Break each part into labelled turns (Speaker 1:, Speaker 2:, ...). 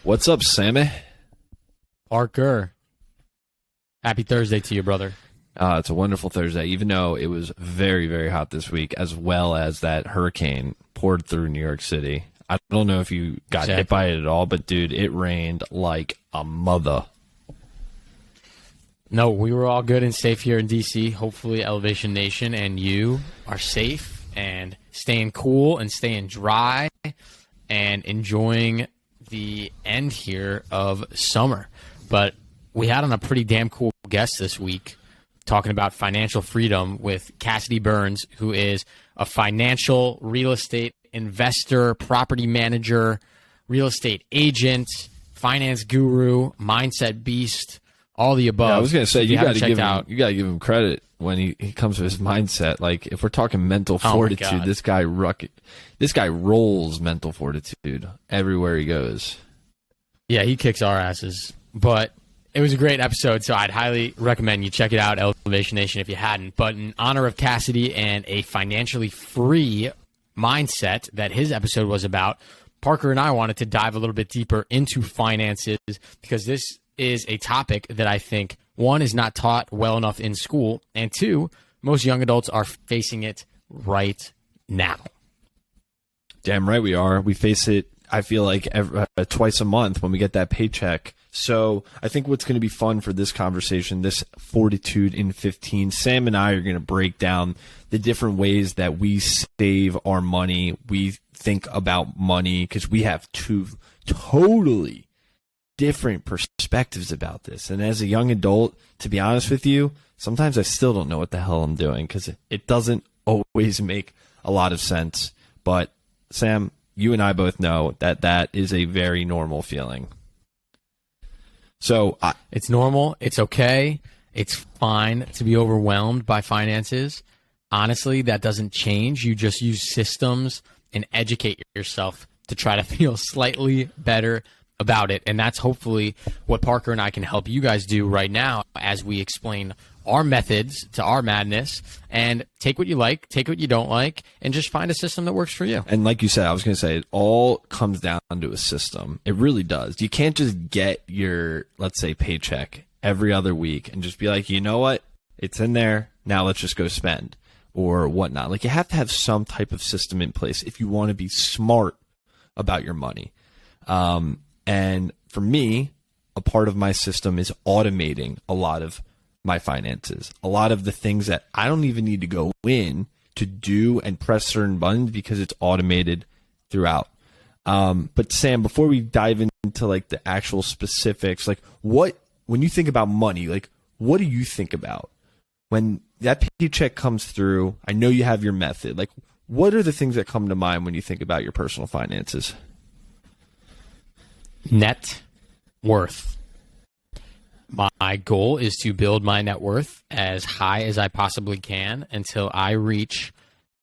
Speaker 1: What's up, Sammy?
Speaker 2: Parker. Happy Thursday to you, brother.
Speaker 1: It's a wonderful Thursday, even though it was very, very hot this week, as well as that hurricane poured through New York City. I don't know if you got hit by it at all, but, dude, it rained like a mother.
Speaker 2: No, we were all good and safe here in D.C. Hopefully Elevation Nation and you are safe and staying cool and staying dry and enjoying the end here of summer. But we had on a pretty damn cool guest this week talking about financial freedom with Cassidy Burns, who is a financial real estate investor, property manager, real estate agent, finance guru, mindset beast, all the above.
Speaker 1: Yeah, I was going to say,
Speaker 2: so
Speaker 1: you got to give him credit when he comes to his mindset. Like, if we're talking mental fortitude, this guy rolls mental fortitude everywhere he goes.
Speaker 2: Yeah, he kicks our asses. But it was a great episode, so I'd highly recommend you check it out, Elevation Nation, if you hadn't. But in honor of Cassidy and a financially free mindset that his episode was about, Parker and I wanted to dive a little bit deeper into finances because this is a topic that I think, one, is not taught well enough in school, and two, most young adults are facing it right now.
Speaker 1: Damn right we are. We face it, I feel like, twice a month when we get that paycheck. So I think what's going to be fun for this conversation, this Fortitude in 15, Sam and I are going to break down the different ways that we save our money, we think about money, because we have two totally different perspectives about this. And as a young adult, to be honest with you, sometimes I still don't know what the hell I'm doing because it doesn't always make a lot of sense. But Sam, you and I both know that that is a very normal feeling. So
Speaker 2: it's normal. It's okay. It's fine to be overwhelmed by finances. Honestly, that doesn't change. You just use systems and educate yourself to try to feel slightly better about it. And that's hopefully what Parker and I can help you guys do right now as we explain our methods to our madness, and take what you like, take what you don't like, and just find a system that works for you.
Speaker 1: And like you said, I was going to say, it all comes down to a system. It really does. You can't just get your, let's say, paycheck every other week and just be like, you know what? It's in there. Now let's just go spend or whatnot. Like, you have to have some type of system in place if you want to be smart about your money. And for me, a part of my system is automating a lot of my finances, a lot of the things that I don't even need to go in to do and press certain buttons because it's automated throughout. But Sam, before we dive into like the actual specifics, like when you think about money, like what do you think about when that paycheck comes through? I know you have your method. Like, what are the things that come to mind when you think about your personal finances?
Speaker 2: Net worth. My goal is to build my net worth as high as I possibly can until I reach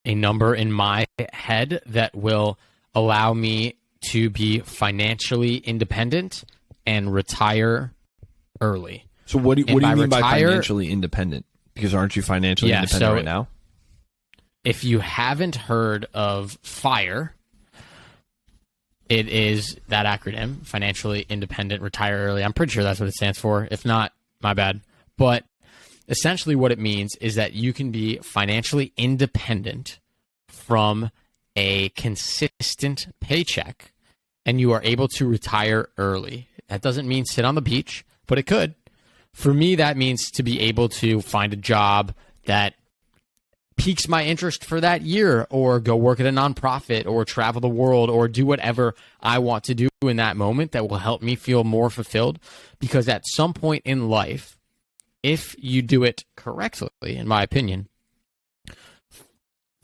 Speaker 2: a number in my head that will allow me to be financially independent and retire early.
Speaker 1: So what do you mean by financially independent? Because aren't you financially independent right now?
Speaker 2: If you haven't heard of FIRE, it is that acronym, financially independent, retire early. I'm pretty sure that's what it stands for. If not, my bad. But essentially what it means is that you can be financially independent from a consistent paycheck and you are able to retire early. That doesn't mean sit on the beach, but it could. For me, that means to be able to find a job that piques my interest for that year, or go work at a nonprofit, or travel the world, or do whatever I want to do in that moment that will help me feel more fulfilled. Because at some point in life, if you do it correctly, in my opinion,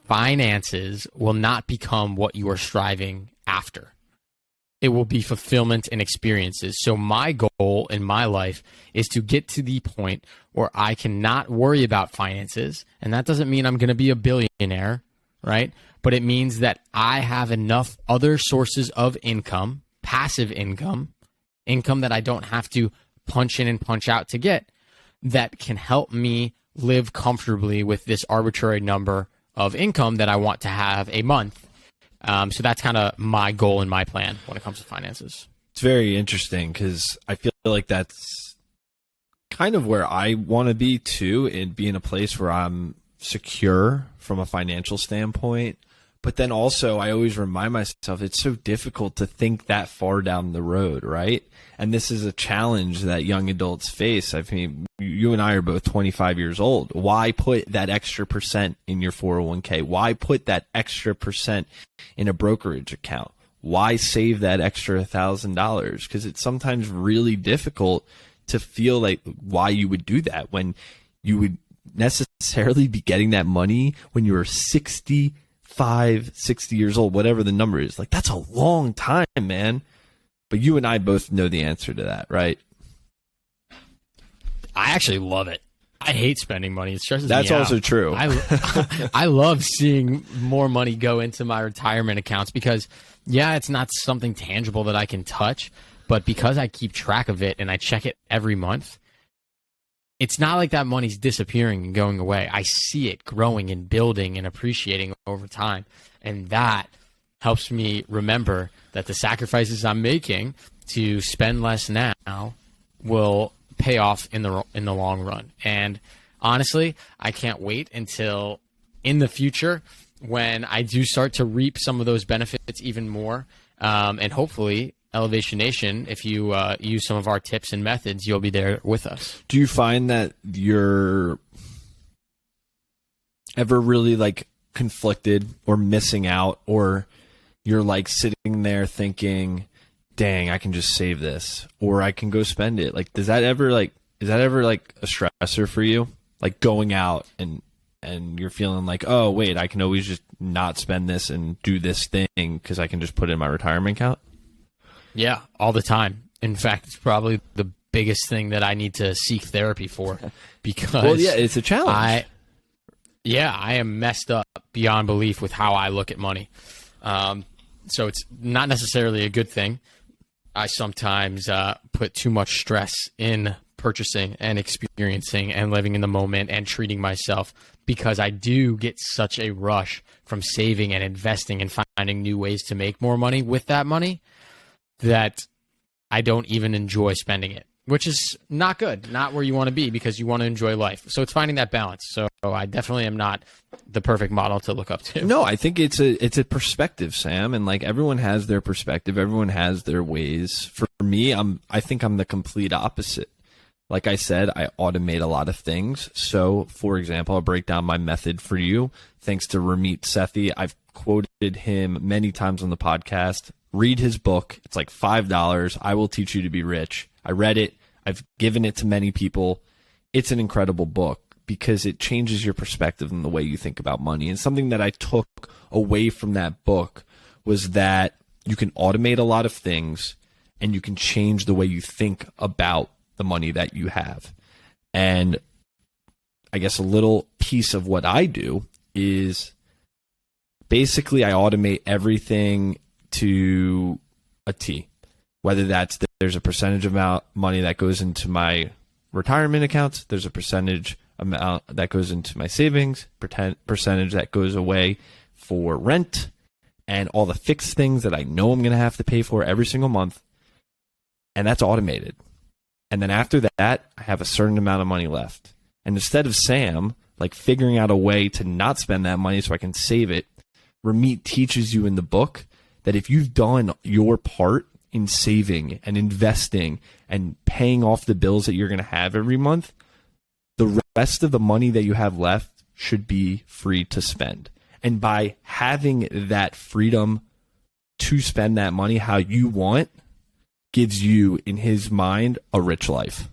Speaker 2: finances will not become what you are striving after. It will be fulfillment and experiences. So my goal in my life is to get to the point where I cannot worry about finances. And that doesn't mean I'm going to be a billionaire, right? But it means that I have enough other sources of income, passive income that I don't have to punch in and punch out to get, that can help me live comfortably with this arbitrary number of income that I want to have a month. So that's kind of my goal and my plan when it comes to finances.
Speaker 1: It's very interesting because I feel like that's kind of where I want to be too, and be in a place where I'm secure from a financial standpoint. But then also I always remind myself it's so difficult to think that far down the road, right? And this is a challenge that young adults face. I mean, you and I are both 25 years old. Why put that extra percent in your 401k? Why put that extra percent in a brokerage account? Why save that extra $1,000? Because it's sometimes really difficult to feel like why you would do that when you would necessarily be getting that money when you were 60 years old, whatever the number is. Like, that's a long time, man. But you and I both know the answer to that, right?
Speaker 2: I actually love it. I hate spending money. It stresses me out.
Speaker 1: That's also true.
Speaker 2: I love seeing more money go into my retirement accounts because, yeah, it's not something tangible that I can touch, but because I keep track of it and I check it every month, it's not like that money's disappearing and going away. I see it growing and building and appreciating over time. And that helps me remember that the sacrifices I'm making to spend less now will pay off in the long run. And honestly, I can't wait until in the future when I do start to reap some of those benefits even more. And hopefully, Elevation Nation, if you use some of our tips and methods, you'll be there with us.
Speaker 1: Do you find that you're ever really like conflicted or missing out, or you're like sitting there thinking, dang, I can just save this, or I can go spend it? Like, is that ever like a stressor for you? Like going out and you're feeling like, oh, wait, I can always just not spend this and do this thing because I can just put it in my retirement account?
Speaker 2: Yeah, all the time. In fact, it's probably the biggest thing that I need to seek therapy for because
Speaker 1: well, yeah, it's a challenge.
Speaker 2: I am messed up beyond belief with how I look at money. So it's not necessarily a good thing. I sometimes put too much stress in purchasing and experiencing and living in the moment and treating myself because I do get such a rush from saving and investing and finding new ways to make more money with that money that I don't even enjoy spending it, which is not good, not where you want to be because you want to enjoy life. So it's finding that balance. So I definitely am not the perfect model to look up to.
Speaker 1: No, I think it's a perspective, Sam, and like everyone has their perspective, everyone has their ways. For me, I think I'm the complete opposite. Like I said, I automate a lot of things. So, for example, I'll break down my method for you. Thanks to Ramit Sethi, I've quoted him many times on the podcast. Read his book. It's like $5. I Will Teach You to Be Rich. I read it. I've given it to many people. It's an incredible book because it changes your perspective and the way you think about money. And something that I took away from that book was that you can automate a lot of things and you can change the way you think about the money that you have. And I guess a little piece of what I do is basically I automate everything to a T, whether that's there's a percentage amount money that goes into my retirement accounts, there's a percentage amount that goes into my savings, percentage that goes away for rent, and all the fixed things that I know I'm going to have to pay for every single month, and that's automated. And then after that, I have a certain amount of money left. And instead of Sam, like figuring out a way to not spend that money so I can save it, Ramit teaches you in the book that if you've done your part in saving and investing and paying off the bills that you're going to have every month, the rest of the money that you have left should be free to spend. And by having that freedom to spend that money how you want, gives you, in his mind, a rich life.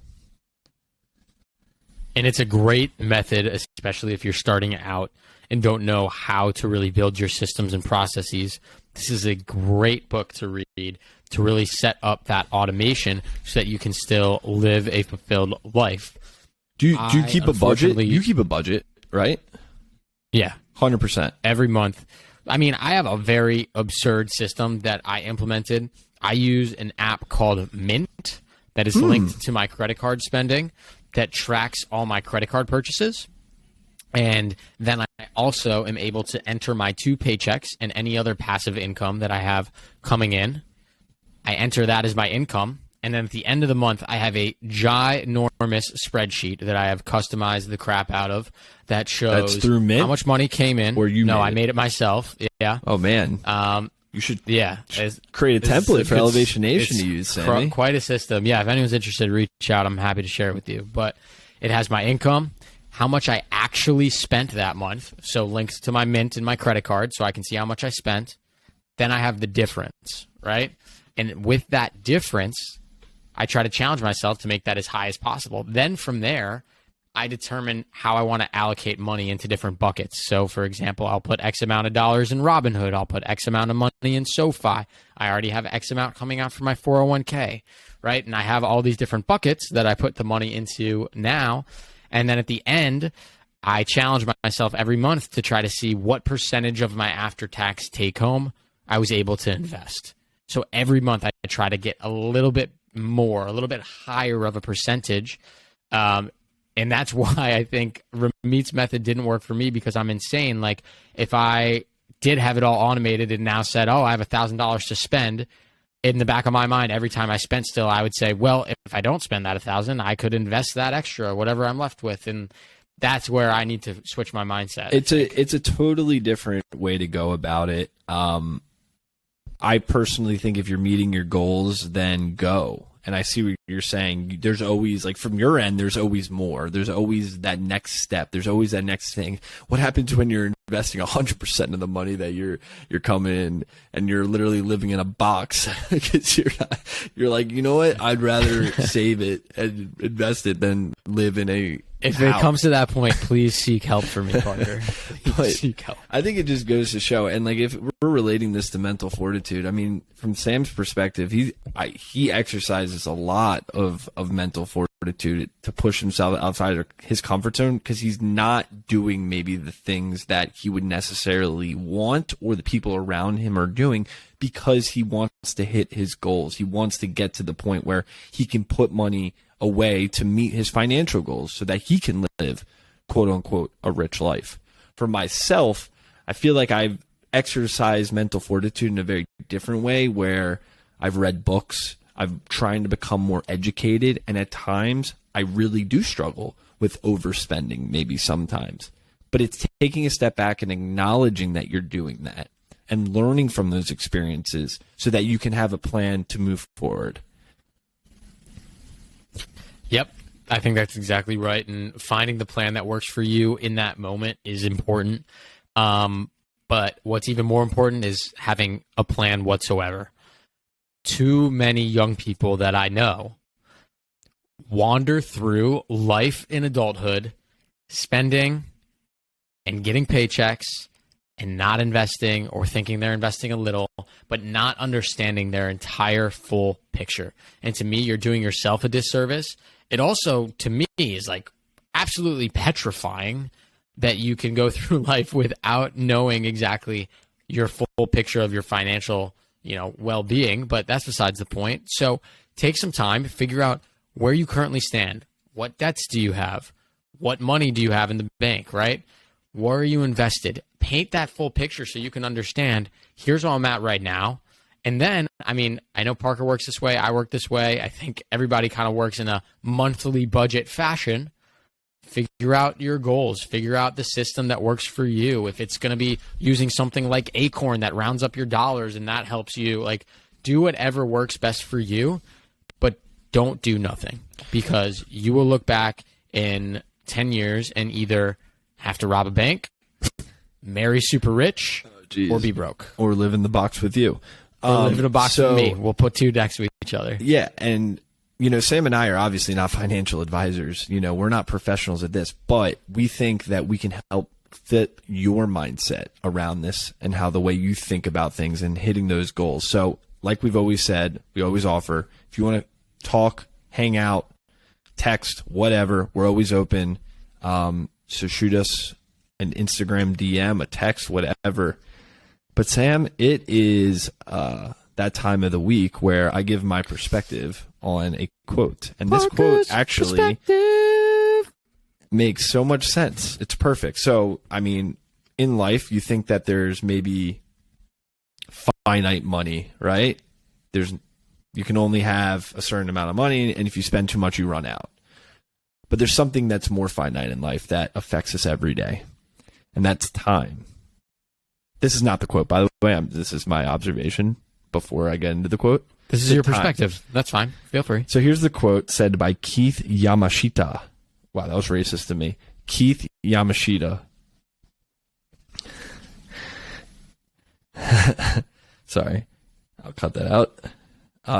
Speaker 2: And it's a great method, especially if you're starting out and don't know how to really build your systems and processes. This is a great book to read to really set up that automation so that you can still live a fulfilled life.
Speaker 1: Do you keep a budget? You keep a budget, right?
Speaker 2: Yeah.
Speaker 1: 100%.
Speaker 2: Every month. I mean, I have a very absurd system that I implemented. I use an app called Mint that is linked to my credit card spending that tracks all my credit card purchases. And then I also am able to enter my 2 paychecks and any other passive income that I have coming in I enter that as my income. And then at the end of the month, I have a ginormous spreadsheet that I have customized the crap out of that shows
Speaker 1: That's through Mint?
Speaker 2: how much money came in.
Speaker 1: Or you
Speaker 2: No,
Speaker 1: made
Speaker 2: I
Speaker 1: it?
Speaker 2: made it myself. Yeah.
Speaker 1: Oh, man. You should create a template for Elevation Nation to use, Sammy.
Speaker 2: Quite a system. Yeah, if anyone's interested, reach out. I'm happy to share it with you. But it has my income, how much I actually spent that month, so links to my Mint and my credit card so I can see how much I spent. Then I have the difference, right? And with that difference, I try to challenge myself to make that as high as possible. Then from there, I determine how I want to allocate money into different buckets. So, for example, I'll put X amount of dollars in Robinhood. I'll put X amount of money in SoFi. I already have X amount coming out for my 401k, right? And I have all these different buckets that I put the money into now. And then at the end, I challenge myself every month to try to see what percentage of my after-tax take-home I was able to invest. So every month I try to get a little bit more, a little bit higher of a percentage. And that's why I think Ramit's method didn't work for me, because I'm insane. Like, if I did have it all automated and now said, oh, I have $1,000 to spend, in the back of my mind, every time I spent still, I would say, well, if I don't spend that 1,000, I could invest that extra, whatever I'm left with. And that's where I need to switch my mindset.
Speaker 1: It's a totally different way to go about it. I personally think if you're meeting your goals, then go. And I see what you're saying. There's always, like, from your end, there's always more. There's always that next step. There's always that next thing. What happens when you're investing 100% of the money that you're coming in and you're literally living in a box? Because you're like, you know what? I'd rather save it and invest it than live in a
Speaker 2: If
Speaker 1: house.
Speaker 2: it comes to that point, please seek help from me, Parker.
Speaker 1: But
Speaker 2: Seek help.
Speaker 1: I think it just goes to show, and like, if we're relating this to mental fortitude, I mean, from Sam's perspective, he exercises a lot of mental fortitude to push himself outside of his comfort zone, because he's not doing maybe the things that he would necessarily want or the people around him are doing, because he wants to hit his goals. He wants to get to the point where he can put money away to meet his financial goals so that he can live, quote unquote, a rich life. For myself, I feel like I've exercised mental fortitude in a very different way, where I've read books, I'm trying to become more educated, and at times I really do struggle with overspending, maybe sometimes. But it's taking a step back and acknowledging that you're doing that and learning from those experiences so that you can have a plan to move forward.
Speaker 2: Yep. I think that's exactly right. And finding the plan that works for you in that moment is important. But what's even more important is having a plan whatsoever. Too many young people that I know wander through life in adulthood, spending and getting paychecks and not investing, or thinking they're investing a little, but not understanding their entire full picture. And to me, you're doing yourself a disservice. It also, to me, is like absolutely petrifying that you can go through life without knowing exactly your full picture of your financial, well-being. But that's besides the point. So take some time, figure out where you currently stand. What debts do you have? What money do you have in the bank, right? Where are you invested? Paint that full picture so you can understand, here's where I'm at right now. And then, I know Parker works this way. I work this way. I think everybody kind of works in a monthly budget fashion. Figure out your goals. Figure out the system that works for you. If it's going to be using something like Acorn that rounds up your dollars and that helps you, like, do whatever works best for you, but don't do nothing, because you will look back in 10 years and either have to rob a bank, marry super rich, or be broke.
Speaker 1: Or live in the box with you.
Speaker 2: Or live in a box with me. We'll put two next to each other.
Speaker 1: Yeah, and Sam and I are obviously not financial advisors. We're not professionals at this, but we think that we can help fit your mindset around this and how the way you think about things and hitting those goals. So, like we've always said, we always offer, if you want to talk, hang out, text, whatever, we're always open. So shoot us an Instagram DM, a text, whatever. But Sam, it is that time of the week where I give my perspective on a quote. And this quote actually makes so much sense. It's perfect. So, in life, you think that there's maybe finite money, right? There's You can only have a certain amount of money, and if you spend too much, you run out. But there's something that's more finite in life that affects us every day, and that's time. This is not the quote, by the way. This is my observation before I get into the quote.
Speaker 2: This is your perspective. That's fine. Feel free.
Speaker 1: So here's the quote said by Keith Yamashita. Wow, that was racist to me. Keith Yamashita. Sorry. I'll cut that out.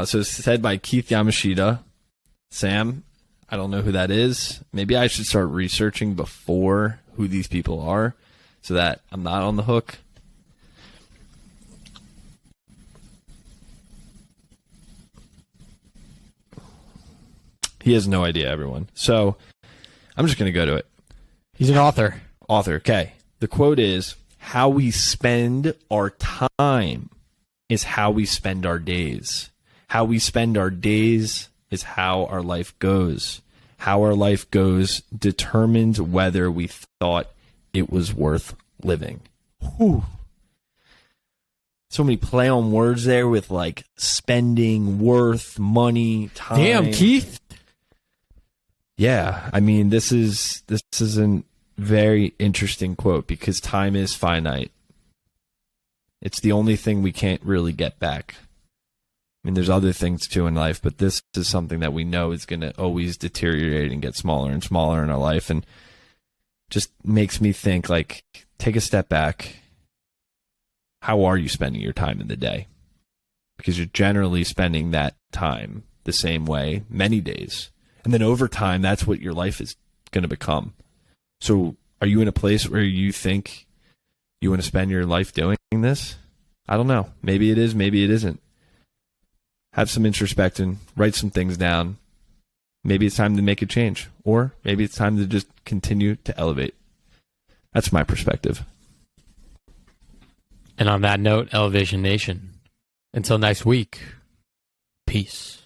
Speaker 1: So it's said by Keith Yamashita. Sam, I don't know who that is. Maybe I should start researching before who these people are so that I'm not on the hook. He has no idea, everyone. So I'm just going to go to it.
Speaker 2: He's an author.
Speaker 1: Author, okay. The quote is, how we spend our time is how we spend our days. How we spend our days is how our life goes. How our life goes determines whether we thought it was worth living. Whew. So many play on words there with like spending, worth, money, time.
Speaker 2: Damn, Keith.
Speaker 1: Yeah, I mean, this is a very interesting quote because time is finite. It's the only thing we can't really get back. I mean, there's other things too in life, but this is something that we know is going to always deteriorate and get smaller and smaller in our life, and just makes me think, like, take a step back. How are you spending your time in the day? Because you're generally spending that time the same way many days. And then over time, that's what your life is going to become. So are you in a place where you think you want to spend your life doing this? I don't know. Maybe it is, maybe it isn't. Have some introspection, write some things down. Maybe it's time to make a change, or maybe it's time to just continue to elevate. That's my perspective.
Speaker 2: And on that note, Elevation Nation, until next week, peace.